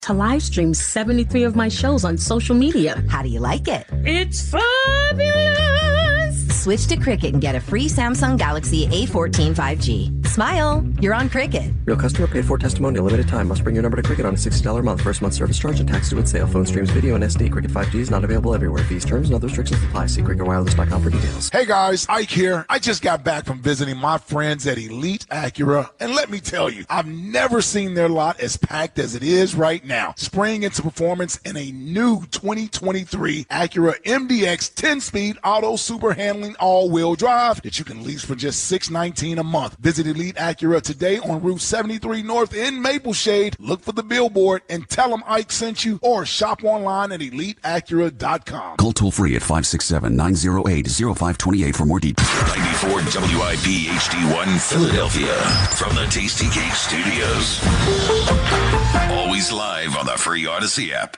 to live stream 73 of my shows on social media. How do you like it? It's fabulous! Switch to Cricket and get a free Samsung Galaxy A14 5G. Smile, you're on Cricket. Real customer paid for testimonial. Limited time. Must bring your number to Cricket on a $60 a month. First month service charge and tax due at sale. Phone streams video and SD. Cricket 5G is not available everywhere. Fees, terms, and other restrictions apply. See cricketwireless.com for details. Hey guys, Ike here. I just got back from visiting my friends at Elite Acura, and let me tell you, I've never seen their lot as packed as it is right now. Spraying into performance in a new 2023 Acura MDX 10-speed auto super handling all-wheel drive that you can lease for just $619 a month. Visit Elite Acura today on Route 73 North in Mapleshade. Look for the billboard and tell them Ike sent you, or shop online at EliteAcura.com. Call toll free at 567-908-0528 for more details. 94 WIP HD1 Philadelphia from the Tasty Cake Studios. Always live on the free Odyssey app.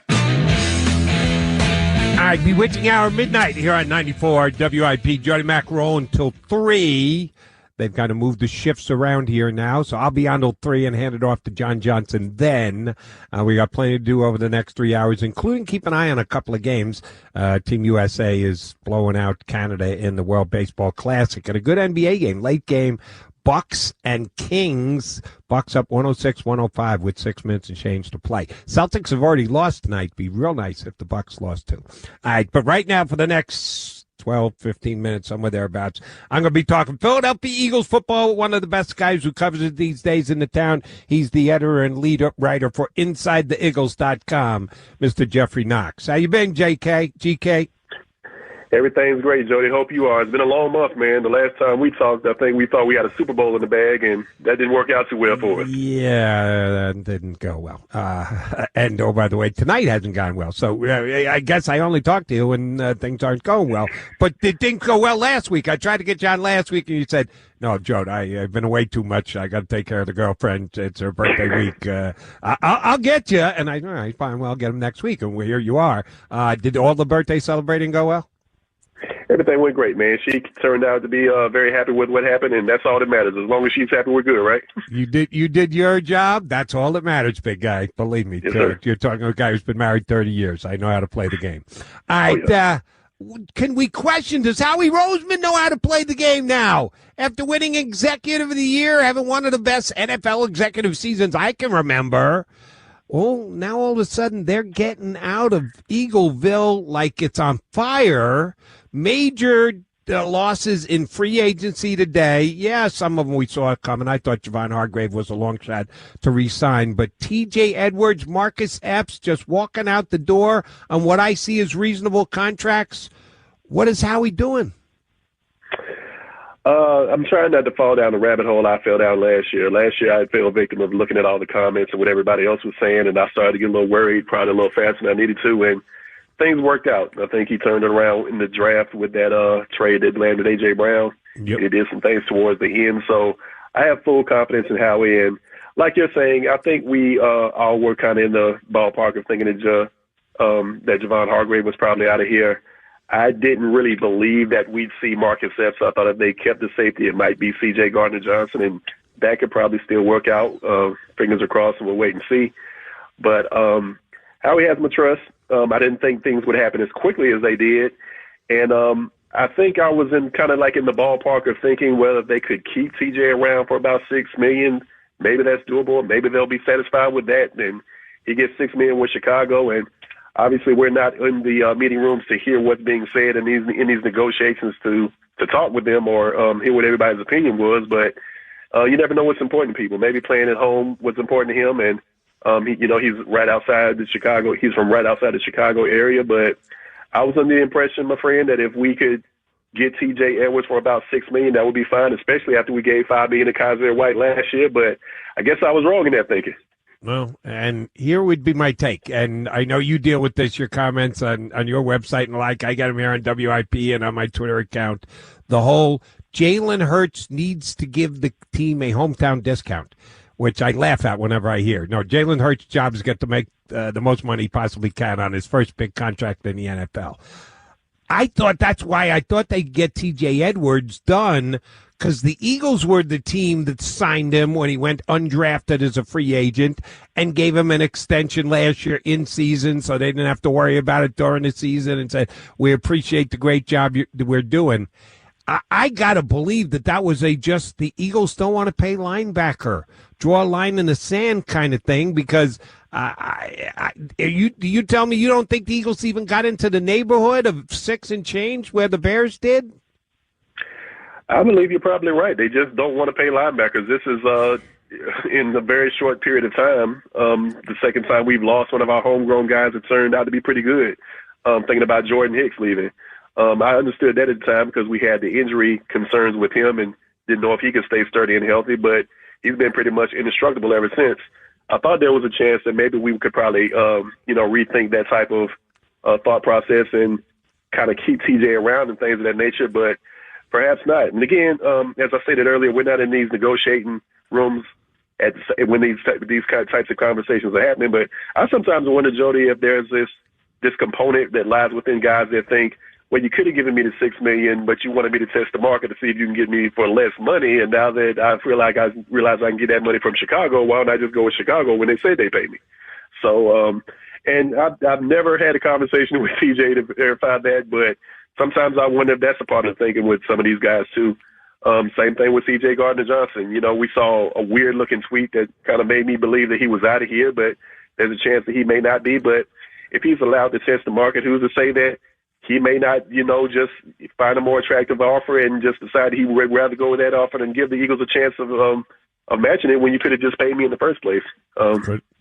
All right, bewitching hour midnight here on 94 WIP. Jody Mac rolling until 3. They've got to move the shifts around here now, so I'll be on till 3 and hand it off to John Johnson. Then we got plenty to do over the next 3 hours, including keep an eye on a couple of games. Team USA is blowing out Canada in the World Baseball Classic. And a good NBA game, late game, Bucks and Kings. Bucks up 106-105 with 6 minutes and change to play. Celtics have already lost tonight. Be real nice if the Bucks lost too. All right, but right now for the next 12, 15 minutes, somewhere thereabouts, I'm going to be talking Philadelphia Eagles football with one of the best guys who covers it these days in the town. He's the editor and lead writer for InsideTheEagles.com, Mr. Geoffrey Knox. How you been, GK? Everything's great, Jody. Hope you are. It's been a long month, man. The last time we talked, I think we thought we had a Super Bowl in the bag, and that didn't work out too well for us. Yeah, that didn't go well. And, oh, by the way, tonight hasn't gone well. So I guess I only talked to you when things aren't going well. But it didn't go well last week. I tried to get you on last week, and you said, no, Jode, I've been away too much. I got to take care of the girlfriend. It's her birthday week. I'll get you. And all right, fine, well, I'll get him next week. And here you are. Did all the birthday celebrating go well? Everything went great, man. She turned out to be very happy with what happened, and that's all that matters. As long as she's happy, we're good, right? You did your job. That's all that matters, big guy. Believe me. Yes, you're talking to a guy who's been married 30 years. I know how to play the game. All right. Yeah. Can we question, does Howie Roseman know how to play the game now? After winning Executive of the Year, having one of the best NFL executive seasons I can remember. Well, now all of a sudden they're getting out of Eagleville like it's on fire. Major losses in free agency today. Yeah, some of them we saw coming. I thought Javon Hargrave was a long shot to re-sign. But T.J. Edwards, Marcus Epps just walking out the door on what I see as reasonable contracts. What is Howie doing? I'm trying not to fall down the rabbit hole I fell down last year. Last year I fell a victim of looking at all the comments and what everybody else was saying, and I started to get a little worried, probably a little faster than I needed to, and things worked out. I think he turned it around in the draft with that trade that landed A.J. Brown. Yep. He did some things towards the end, so I have full confidence in Howie, and like you're saying, I think we all were kind of in the ballpark of thinking that Javon Hargrave was probably out of here. I didn't really believe that we'd see Marcus Epps. I thought if they kept the safety, it might be C.J. Gardner-Johnson, and that could probably still work out. Fingers are crossed, and we'll wait and see. But Howie has my trust. I didn't think things would happen as quickly as they did. And I think I was in kind of like in the ballpark of thinking, well, if they could keep TJ around for about $6 million, maybe that's doable. Maybe they'll be satisfied with that. And he gets $6 million with Chicago. And obviously we're not in the meeting rooms to hear what's being said in these negotiations to talk with them or hear what everybody's opinion was. But you never know what's important to people. Maybe playing at home was important to him. And he's right outside the Chicago. He's from right outside the Chicago area. But I was under the impression, my friend, that if we could get T.J. Edwards for about $6 million, that would be fine, especially after we gave $5 million to Kaiser White last year. But I guess I was wrong in that thinking. Well, and here would be my take. And I know you deal with this, your comments on your website and like. I got them here on WIP and on my Twitter account. The whole Jalen Hurts needs to give the team a hometown discount, which I laugh at whenever I hear. No, Jalen Hurts' job is to make the most money he possibly can on his first big contract in the NFL. I thought that's why I thought they'd get T.J. Edwards done because the Eagles were the team that signed him when he went undrafted as a free agent and gave him an extension last year in season, so they didn't have to worry about it during the season, and said, we appreciate the great job we're doing. I got to believe that was just the Eagles don't want to pay linebacker, draw a line in the sand kind of thing, because you tell me you don't think the Eagles even got into the neighborhood of 6 and change where the Bears did? I believe you're probably right. They just don't want to pay linebackers. This is in a very short period of time. The second time we've lost one of our homegrown guys that turned out to be pretty good. Thinking about Jordan Hicks leaving. I understood that at the time because we had the injury concerns with him and didn't know if he could stay sturdy and healthy, but he's been pretty much indestructible ever since. I thought there was a chance that maybe we could probably, rethink that type of thought process and kind of keep TJ around and things of that nature, but perhaps not. And again, as I stated earlier, we're not in these negotiating rooms when these types of conversations are happening, but I sometimes wonder, Jody, if there's this component that lies within guys that think, well, you could have given me the $6 million, but you wanted me to test the market to see if you can get me for less money. And now that I feel like I realize I can get that money from Chicago, why don't I just go with Chicago when they say they pay me? So, and I've never had a conversation with TJ to verify that, but sometimes I wonder if that's a part of the thinking with some of these guys too. Same thing with C.J. Gardner-Johnson. You know, we saw a weird-looking tweet that kind of made me believe that he was out of here, but there's a chance that he may not be. But if he's allowed to test the market, who's to say that he may not, just find a more attractive offer and just decide he would rather go with that offer than give the Eagles a chance of matching it when you could have just paid me in the first place.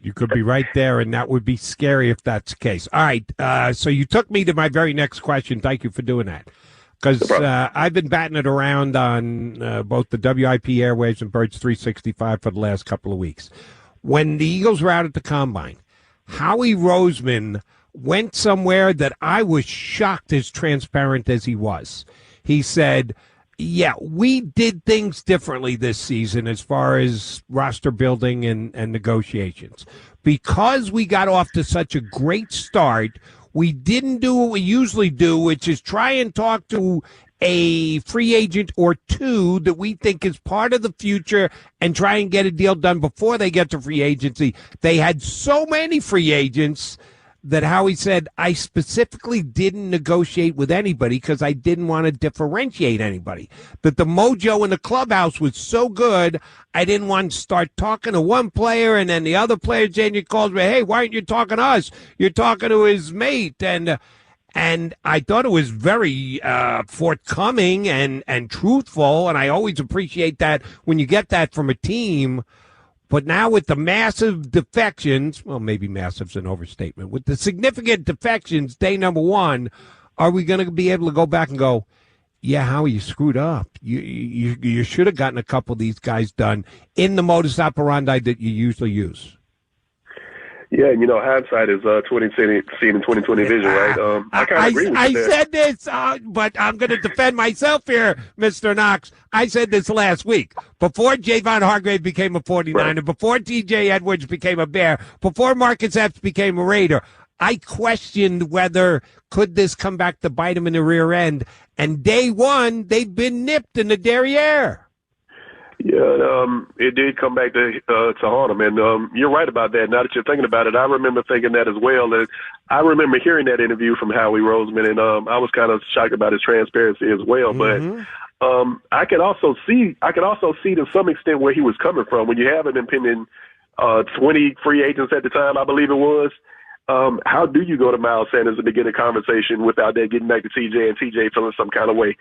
You could be right there, and that would be scary if that's the case. All right, so you took me to my very next question. Thank you for doing that. Because I've been batting it around on both the WIP airwaves and Birds 365 for the last couple of weeks. When the Eagles were out at the Combine, Howie Roseman went somewhere that I was shocked as transparent as he was. He said, yeah, we did things differently this season as far as roster building and negotiations. Because we got off to such a great start, we didn't do what we usually do, which is try and talk to a free agent or two that we think is part of the future and try and get a deal done before they get to free agency. They had so many free agents that Howie said, I specifically didn't negotiate with anybody because I didn't want to differentiate anybody. That the mojo in the clubhouse was so good, I didn't want to start talking to one player and then the other player, Jane, calls me, hey, why aren't you talking to us? You're talking to his mate. And I thought it was very forthcoming and truthful, and I always appreciate that when you get that from a team. But now with the massive defections, well, maybe massive's an overstatement, with the significant defections, day number one, are we going to be able to go back and go, yeah, Howie, you screwed up. You should have gotten a couple of these guys done in the modus operandi that you usually use? Yeah, hindsight is 2020 seeing in 2020 vision, right? I kind of agree with you. I said this, but I'm going to defend myself here, Mr. Knox. I said this last week. Before Javon Hargrave became a 49er, right, before T.J. Edwards became a Bear, before Marcus Epps became a Raider, I questioned whether could this come back to bite him in the rear end. And day one, they've been nipped in the derriere. Yeah, it did come back to haunt him, and you're right about that. Now that you're thinking about it, I remember thinking that as well. And I remember hearing that interview from Howie Roseman, and I was kind of shocked about his transparency as well. Mm-hmm. But I could also see to some extent where he was coming from. When you have an impending 20 free agents at the time, I believe it was. How do you go to Miles Sanders and begin a conversation without that getting back to TJ and TJ feeling some kind of way?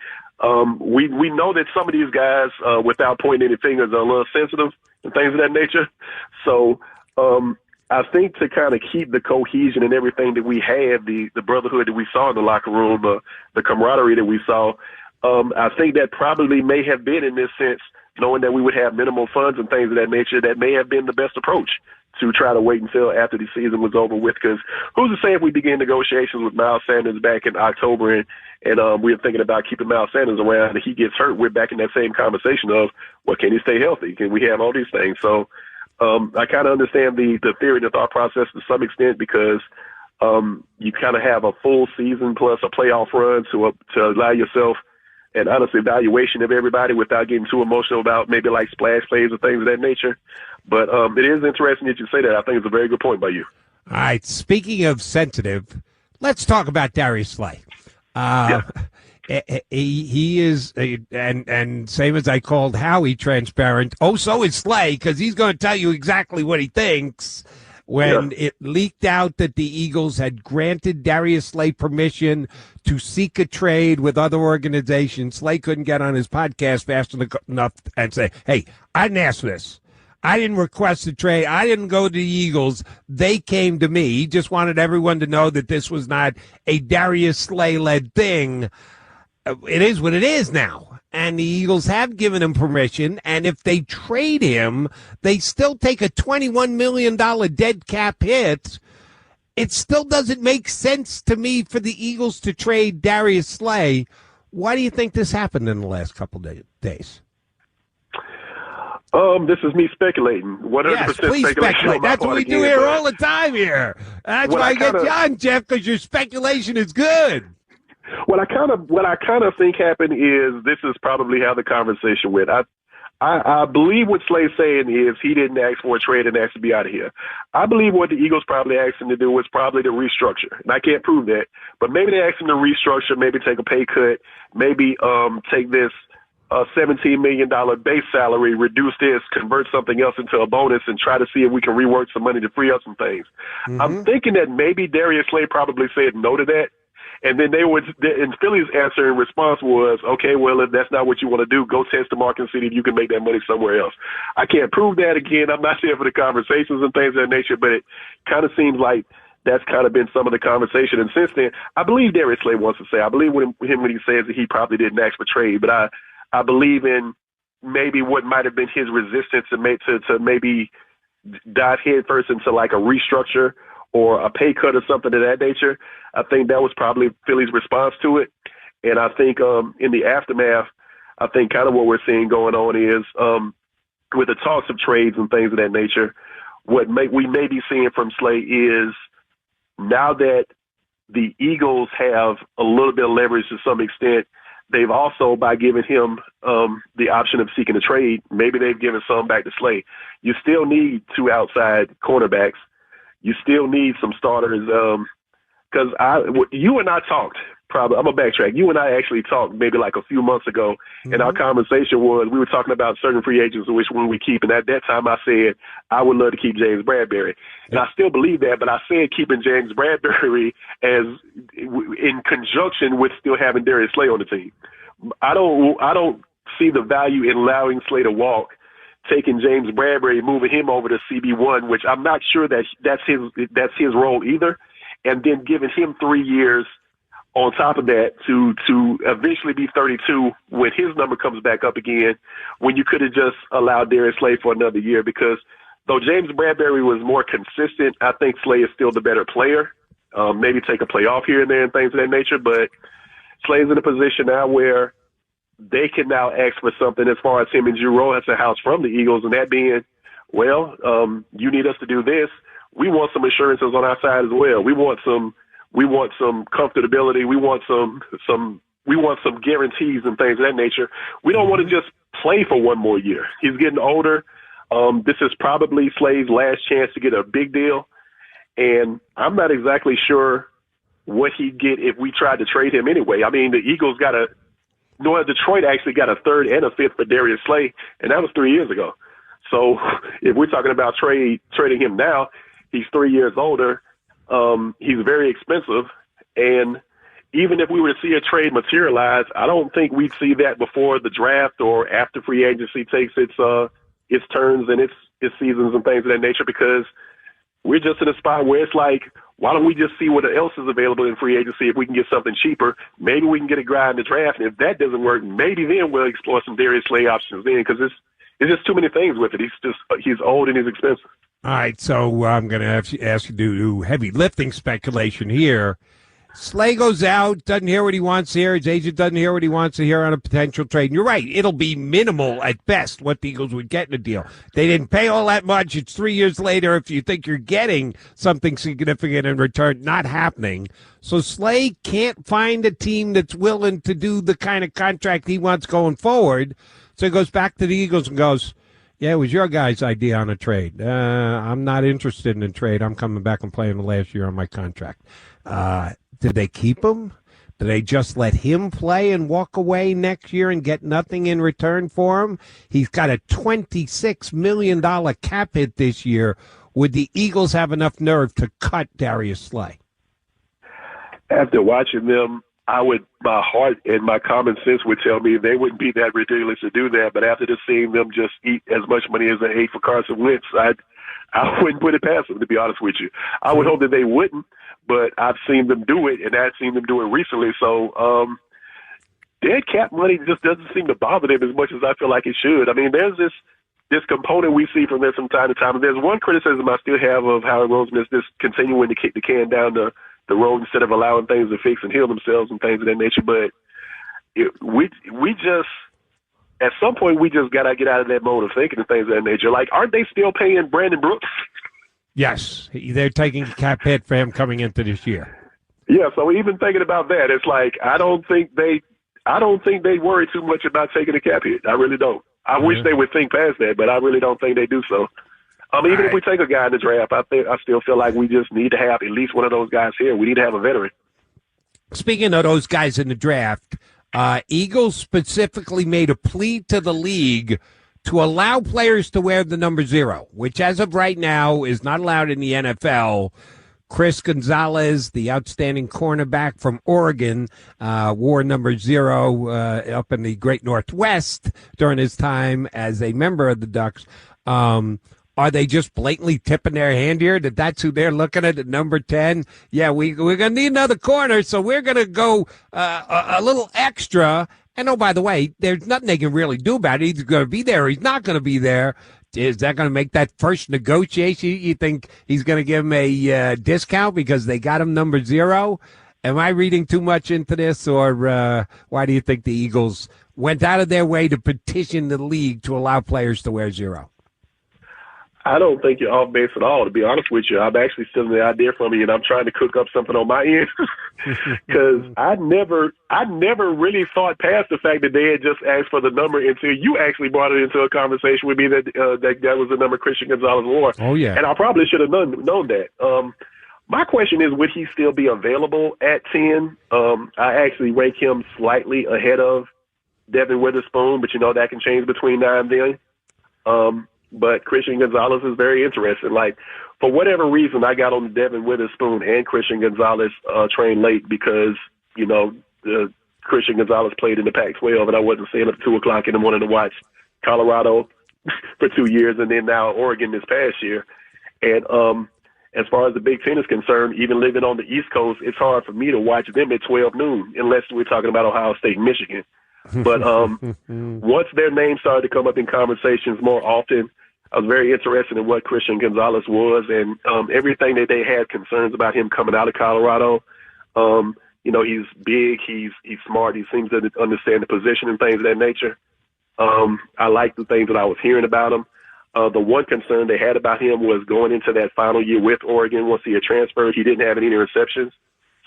We know that some of these guys, without pointing any fingers, are a little sensitive and things of that nature. So I think to kind of keep the cohesion and everything that we have, the brotherhood that we saw in the locker room, the camaraderie that we saw, I think that probably may have been, in this sense, knowing that we would have minimal funds and things of that nature, that may have been the best approach, to try to wait until after the season was over with. Because who's to say if we begin negotiations with Miles Sanders back in October and we're thinking about keeping Miles Sanders around and he gets hurt, we're back in that same conversation of, well, can he stay healthy? Can we have all these things? So I kind of understand the theory and the thought process to some extent, because you kind of have a full season plus a playoff run to allow yourself an honest evaluation of everybody without getting too emotional about maybe like splash plays or things of that nature. But it is interesting that you say that. I think it's a very good point by you. All right. Speaking of sensitive, let's talk about Darius Slay. He is, and same as I called Howie transparent, so is Slay, because he's going to tell you exactly what he thinks. When it leaked out that the Eagles had granted Darius Slay permission to seek a trade with other organizations, Slay couldn't get on his podcast fast enough and say, hey, I didn't ask for this. I didn't request a trade. I didn't go to the Eagles. They came to me. He just wanted everyone to know that this was not a Darius Slay-led thing. It is what it is now. And the Eagles have given him permission, and if they trade him, they still take a $21 million dead cap hit. It still doesn't make sense to me for the Eagles to trade Darius Slay. Why do you think this happened in the last couple days? This is me speculating. 100% yes, please speculate. That's what we do here all the time here. That's why I get you on, Jeff, because your speculation is good. What I kind of think happened is this is probably how the conversation went. I believe what Slay's saying is he didn't ask for a trade and asked to be out of here. I believe what the Eagles probably asked him to do was probably to restructure. And I can't prove that, but maybe they asked him to restructure, maybe take a pay cut, maybe take this $17 million base salary, reduce this, convert something else into a bonus, and try to see if we can rework some money to free up some things. Mm-hmm. I'm thinking that maybe Darius Slay probably said no to that. And then and Philly's answer in response was, okay, well, if that's not what you want to do, go test the market and see if you can make that money somewhere else. I can't prove that. Again, I'm not there for the conversations and things of that nature, but it kind of seems like that's kind of been some of the conversation. And since then, I believe Darius Slay wants to say, I believe when he says that he probably didn't ask for trade, but I believe in maybe what might have been his resistance to maybe dive headfirst into like a restructure or a pay cut or something of that nature. I think that was probably Philly's response to it. And I think in the aftermath, I think kind of what we're seeing going on is with the talks of trades and things of that nature, we may be seeing from Slay is now that the Eagles have a little bit of leverage to some extent, they've also, by giving him the option of seeking a trade, maybe they've given some back to Slay. You still need two outside cornerbacks. You still need some starters. Because you and I talked, probably, I'm going to backtrack. You and I actually talked maybe like a few months ago, and our conversation was we were talking about certain free agents and which one we keep. And at that time, I said I would love to keep James Bradberry. And I still believe that, but I said keeping James Bradberry as in conjunction with still having Darius Slay on the team. I don't see the value in allowing Slay to walk, taking James Bradberry, moving him over to CB1, which I'm not sure that's his role either, and then giving him 3 years on top of that to eventually be 32 when his number comes back up again, when you could have just allowed Darius Slay for another year. Because though James Bradberry was more consistent, I think Slay is still the better player. Maybe take a play off here and there and things of that nature, but Slay's in a position now where they can now ask for something as far as him and Giroux has a house from the Eagles, and that being, well, you need us to do this. We want some assurances on our side as well. We want some comfortability. We want some guarantees and things of that nature. We don't want to just play for one more year. He's getting older. This is probably Slay's last chance to get a big deal, and I'm not exactly sure what he'd get if we tried to trade him anyway. I mean, the Eagles Detroit actually got a third and a fifth for Darius Slay, and that was 3 years ago. So if we're talking about trading him now, he's 3 years older. He's very expensive. And even if we were to see a trade materialize, I don't think we'd see that before the draft or after free agency takes its turns and its seasons and things of that nature, because we're just in a spot where it's like, why don't we just see what else is available in free agency if we can get something cheaper? Maybe we can get a guy in the draft, and if that doesn't work, maybe then we'll explore some Darius Slay options then, because it's just too many things with it. He's old and he's expensive. All right, so I'm going to ask you to do heavy lifting speculation here. Slay goes out, doesn't hear what he wants to hear. His agent doesn't hear what he wants to hear on a potential trade. And you're right. It'll be minimal at best what the Eagles would get in a deal. They didn't pay all that much. It's 3 years later. If you think you're getting something significant in return, not happening. So Slay can't find a team that's willing to do the kind of contract he wants going forward. So he goes back to the Eagles and goes, yeah, it was your guy's idea on a trade. I'm not interested in a trade. I'm coming back and playing the last year on my contract. Did they keep him? Did they just let him play and walk away next year and get nothing in return for him? He's got a $26 million cap hit this year. Would the Eagles have enough nerve to cut Darius Slay? After watching them, my heart and my common sense would tell me they wouldn't be that ridiculous to do that. But after just seeing them just eat as much money as they ate for Carson Wentz, I wouldn't put it past them, to be honest with you. I would hope that they wouldn't, but I've seen them do it, and I've seen them do it recently. So dead cap money just doesn't seem to bother them as much as I feel like it should. I mean, there's this component we see from this from time to time. And there's one criticism I still have of Howard Roseman is this continuing to kick the can down the road instead of allowing things to fix and heal themselves and things of that nature. But we just, at some point, we just got to get out of that mode of thinking and things of that nature. Like, aren't they still paying Brandon Brooks? Yes, they're taking a cap hit for him coming into this year. Yeah, so even thinking about that, it's like I don't think they worry too much about taking a cap hit. I really don't. I wish they would think past that, but I really don't think they do so. Even if we take a guy in the draft, I still feel like we just need to have at least one of those guys here. We need to have a veteran. Speaking of those guys in the draft, Eagles specifically made a plea to the league to allow players to wear the number 0, which as of right now is not allowed in the NFL. Chris Gonzalez, the outstanding cornerback from Oregon, wore number 0 up in the Great Northwest during his time as a member of the Ducks. Are they just blatantly tipping their hand here that that's who they're looking at number 10? Yeah, we're going to need another corner, so we're going to go a little extra. And, oh, by the way, there's nothing they can really do about it. He's going to be there or he's not going to be there. Is that going to make that first negotiation? You think he's going to give him a discount because they got him number 0? Am I reading too much into this, or why do you think the Eagles went out of their way to petition the league to allow players to wear 0? I don't think you're off base at all, to be honest with you. I'm actually stealing the idea from you, and I'm trying to cook up something on my end because I never really thought past the fact that they had just asked for the number until you actually brought it into a conversation with me that was the number Christian Gonzalez wore. Oh, yeah. And I probably should have known that. My question is, would he still be available at 10? I actually rank him slightly ahead of Devin Witherspoon, but that can change between now and then. But Christian Gonzalez is very interesting. Like, for whatever reason, I got on the Devin Witherspoon and Christian Gonzalez train late because, Christian Gonzalez played in the Pac-12, and I wasn't staying up at 2 o'clock in the morning to watch Colorado for 2 years and then now Oregon this past year. And as far as the Big Ten is concerned, even living on the East Coast, it's hard for me to watch them at 12 noon unless we're talking about Ohio State and Michigan. But once their name started to come up in conversations more often, I was very interested in what Christian Gonzalez was and everything that they had concerns about him coming out of Colorado. He's big, he's smart, he seems to understand the position and things of that nature. I like the things that I was hearing about him. The one concern they had about him was going into that final year with Oregon. Once he had transferred, he didn't have any interceptions.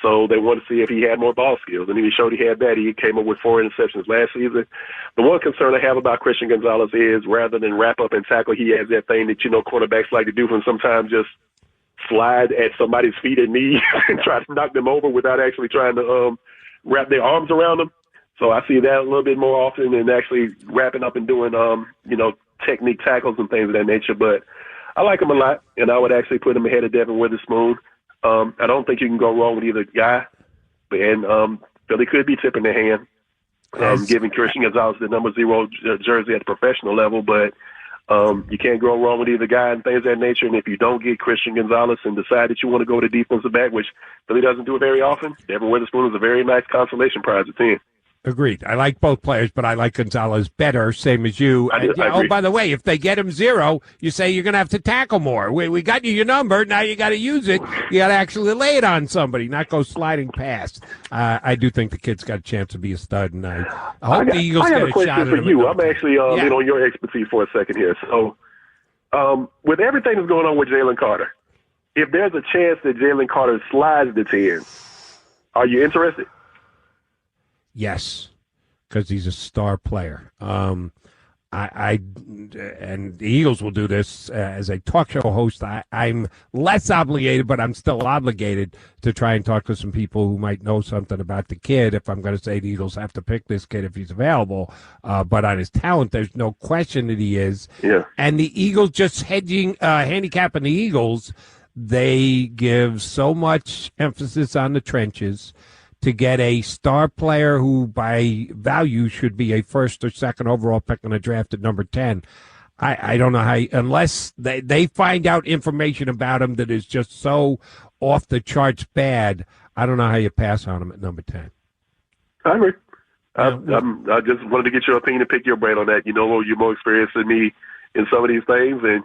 So they wanted to see if he had more ball skills. And he showed he had that. He came up with 4 interceptions last season. The one concern I have about Christian Gonzalez is rather than wrap up and tackle, he has that thing that, cornerbacks like to do from sometimes just slide at somebody's feet and knees and try to knock them over without actually trying to wrap their arms around them. So I see that a little bit more often than actually wrapping up and doing, technique tackles and things of that nature. But I like him a lot, and I would actually put him ahead of Devin Witherspoon. I don't think you can go wrong with either guy, and Philly could be tipping their hand, giving Christian Gonzalez the number 0 jersey at the professional level, but you can't go wrong with either guy and things of that nature. And if you don't get Christian Gonzalez and decide that you want to go to defensive back, which Philly doesn't do it very often, Devin Witherspoon is a very nice consolation prize at 10. Agreed. I like both players, but I like Gonzalez better, same as you. I agree. Oh, by the way, if they get him 0, you say you're going to have to tackle more. We got you your number. Now you got to use it. You got to actually lay it on somebody, not go sliding past. I do think the kid's got a chance to be a stud, and I hope the Eagles get a shot at him. I have a question for you. I'm actually lean on your expertise for a second here. So, with everything that's going on with Jalen Carter, if there's a chance that Jalen Carter slides the 10, are you interested? Yes, because he's a star player. And the Eagles will do this as a talk show host. I'm less obligated, but I'm still obligated to try and talk to some people who might know something about the kid. If I'm going to say the Eagles have to pick this kid if he's available, but on his talent, there's no question that he is. Yeah. And the Eagles just handicapping the Eagles. They give so much emphasis on the trenches to get a star player who, by value, should be a first or second overall pick in the draft at number 10. I don't know how, unless they find out information about him that is just so off the charts bad, I don't know how you pass on him at number 10. I agree. I just wanted to get your opinion and pick your brain on that. You know, you're more experienced than me in some of these things, and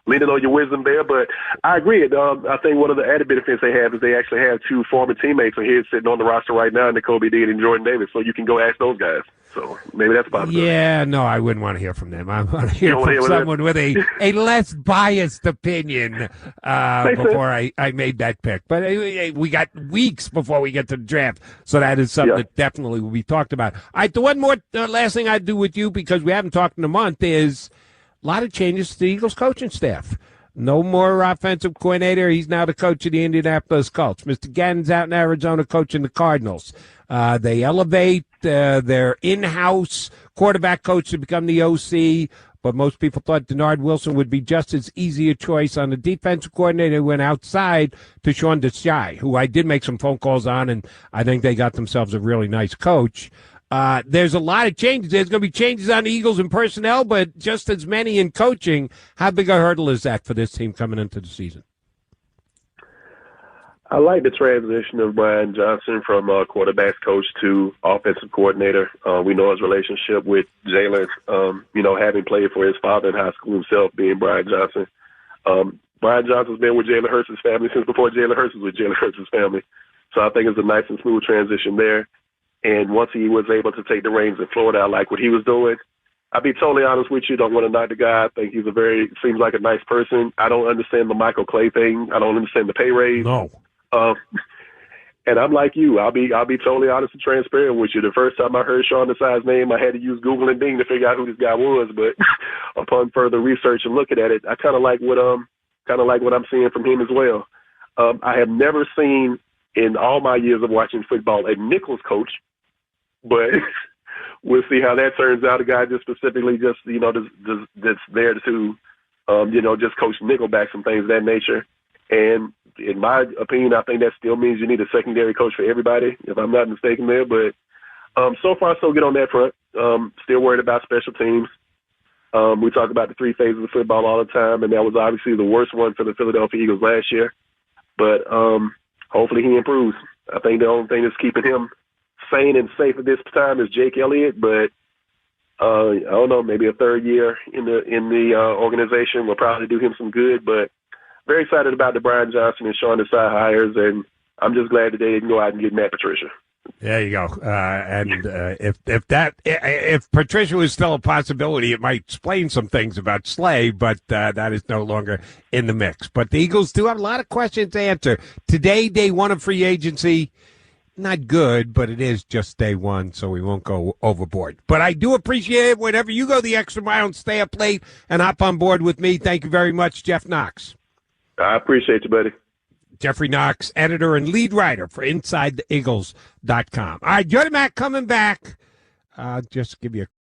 leaning on your wisdom there, but I agree. I think one of the added benefits they have is they actually have 2 former teammates here sitting on the roster right now, N'Kobe Dean and Jordan Davis, so you can go ask those guys. So maybe that's a possibility. Yeah, no, I wouldn't want to hear from them. I want to hear from someone with a less biased opinion before I made that pick. But we got weeks before we get to the draft, so that is something that definitely will be talked about. All right, the one more last thing I'd do with you, because we haven't talked in a month, is a lot of changes to the Eagles coaching staff. No more offensive coordinator. He's now the coach of the Indianapolis Colts. Mr. Gannon's out in Arizona coaching the Cardinals. They elevate their in-house quarterback coach to become the OC, but most people thought Denard Wilson would be just as easy a choice on the defensive coordinator who went outside to Sean Desai, who I did make some phone calls on, and I think they got themselves a really nice coach. There's a lot of changes. There's going to be changes on the Eagles in personnel, but just as many in coaching. How big a hurdle is that for this team coming into the season? I like the transition of Brian Johnson from quarterback's coach to offensive coordinator. We know his relationship with Jalen, having played for his father in high school himself, being Brian Johnson. Brian Johnson's been with Jalen Hurts' family since before Jalen Hurts was with Jalen Hurts' family. So I think it's a nice and smooth transition there. And once he was able to take the reins in Florida, I like what he was doing. I'll be totally honest with you. Don't want to knock the guy. I think he's seems like a nice person. I don't understand the Michael Clay thing. I don't understand the pay raise. No. And I'm like you. I'll be totally honest and transparent with you. The first time I heard Sean Desai's name, I had to use Google and Bing to figure out who this guy was. But upon further research and looking at it, I kind of like what I'm seeing from him as well. I have never seen in all my years of watching football a nickels coach. But we'll see how that turns out. A guy just specifically that's there to, just coach nickelbacks and things of that nature. And in my opinion, I think that still means you need a secondary coach for everybody, if I'm not mistaken there. But so far, so good on that front. Still worried about special teams. We talk about the 3 phases of football all the time, and that was obviously the worst one for the Philadelphia Eagles last year. But hopefully he improves. I think the only thing that's keeping him sane and safe at this time is Jake Elliott, but I don't know, maybe a third year in the organization will probably do him some good. But very excited about the Brian Johnson and Sean Desai hires, and I'm just glad that they didn't go out and get Matt Patricia. There you go. If Patricia was still a possibility, it might explain some things about Slay, but that is no longer in the mix. But the Eagles do have a lot of questions to answer. Today, day 1 of free agency. Not good, but it is just day 1, so we won't go overboard. But I do appreciate it whenever you go the extra mile and stay up late and hop on board with me. Thank you very much, Jeff Knox. I appreciate you, buddy. Geoffrey Knox, editor and lead writer for InsideTheEagles.com. All right, Jody Mac coming back. Just give you a